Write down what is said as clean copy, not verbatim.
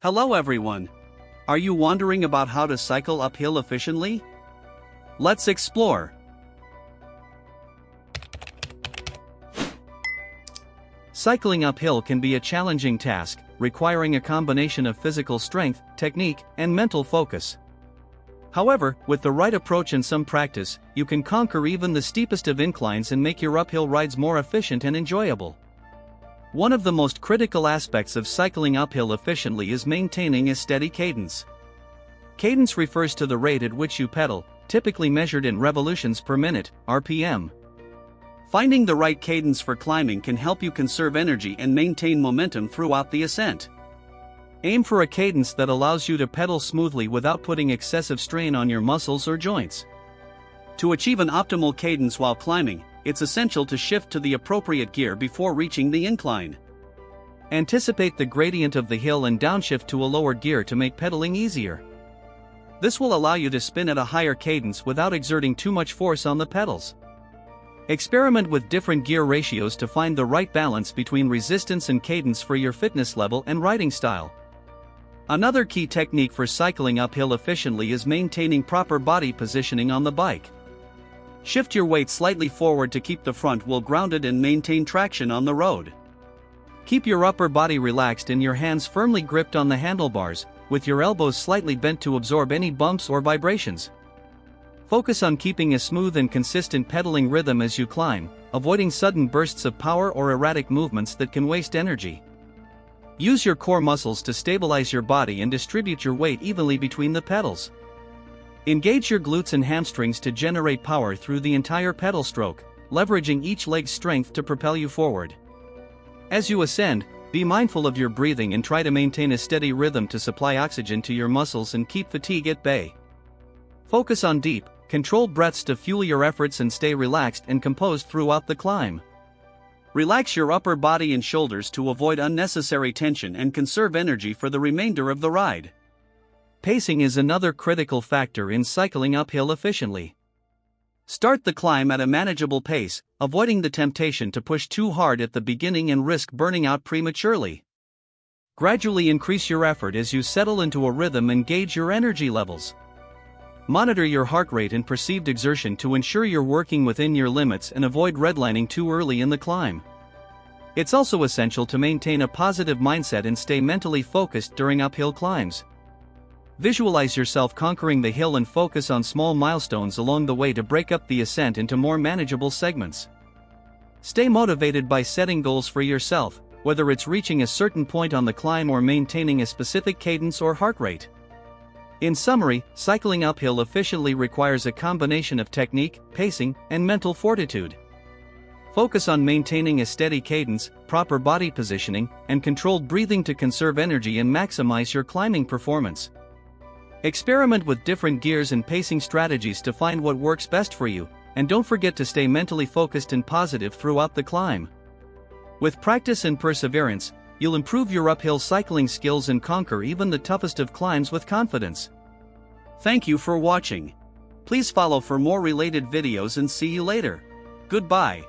Hello everyone! Are you wondering about how to cycle uphill efficiently? Let's explore! Cycling uphill can be a challenging task, requiring a combination of physical strength, technique, and mental focus. However, with the right approach and some practice, you can conquer even the steepest of inclines and make your uphill rides more efficient and enjoyable. One of the most critical aspects of cycling uphill efficiently is maintaining a steady cadence. Cadence refers to the rate at which you pedal, typically measured in revolutions per minute, RPM. Finding the right cadence for climbing can help you conserve energy and maintain momentum throughout the ascent. Aim for a cadence that allows you to pedal smoothly without putting excessive strain on your muscles or joints. To achieve an optimal cadence while climbing, it's essential to shift to the appropriate gear before reaching the incline. Anticipate the gradient of the hill and downshift to a lower gear to make pedaling easier. This will allow you to spin at a higher cadence without exerting too much force on the pedals. Experiment with different gear ratios to find the right balance between resistance and cadence for your fitness level and riding style. Another key technique for cycling uphill efficiently is maintaining proper body positioning on the bike. Shift your weight slightly forward to keep the front wheel grounded and maintain traction on the road. Keep your upper body relaxed and your hands firmly gripped on the handlebars, with your elbows slightly bent to absorb any bumps or vibrations. Focus on keeping a smooth and consistent pedaling rhythm as you climb, avoiding sudden bursts of power or erratic movements that can waste energy. Use your core muscles to stabilize your body and distribute your weight evenly between the pedals. Engage your glutes and hamstrings to generate power through the entire pedal stroke, leveraging each leg's strength to propel you forward. As you ascend, be mindful of your breathing and try to maintain a steady rhythm to supply oxygen to your muscles and keep fatigue at bay. Focus on deep, controlled breaths to fuel your efforts and stay relaxed and composed throughout the climb. Relax your upper body and shoulders to avoid unnecessary tension and conserve energy for the remainder of the ride. Pacing is another critical factor in cycling uphill efficiently. Start the climb at a manageable pace, avoiding the temptation to push too hard at the beginning and risk burning out prematurely. Gradually increase your effort as you settle into a rhythm and gauge your energy levels. Monitor your heart rate and perceived exertion to ensure you're working within your limits and avoid redlining too early in the climb. It's also essential to maintain a positive mindset and stay mentally focused during uphill climbs. Visualize yourself conquering the hill and focus on small milestones along the way to break up the ascent into more manageable segments. Stay motivated by setting goals for yourself, whether it's reaching a certain point on the climb or maintaining a specific cadence or heart rate. In summary, cycling uphill efficiently requires a combination of technique, pacing, and mental fortitude. Focus on maintaining a steady cadence, proper body positioning, and controlled breathing to conserve energy and maximize your climbing performance. Experiment with different gears and pacing strategies to find what works best for you, and don't forget to stay mentally focused and positive throughout the climb. With practice and perseverance, you'll improve your uphill cycling skills and conquer even the toughest of climbs with confidence. Thank you for watching. Please follow for more related videos and see you later. Goodbye.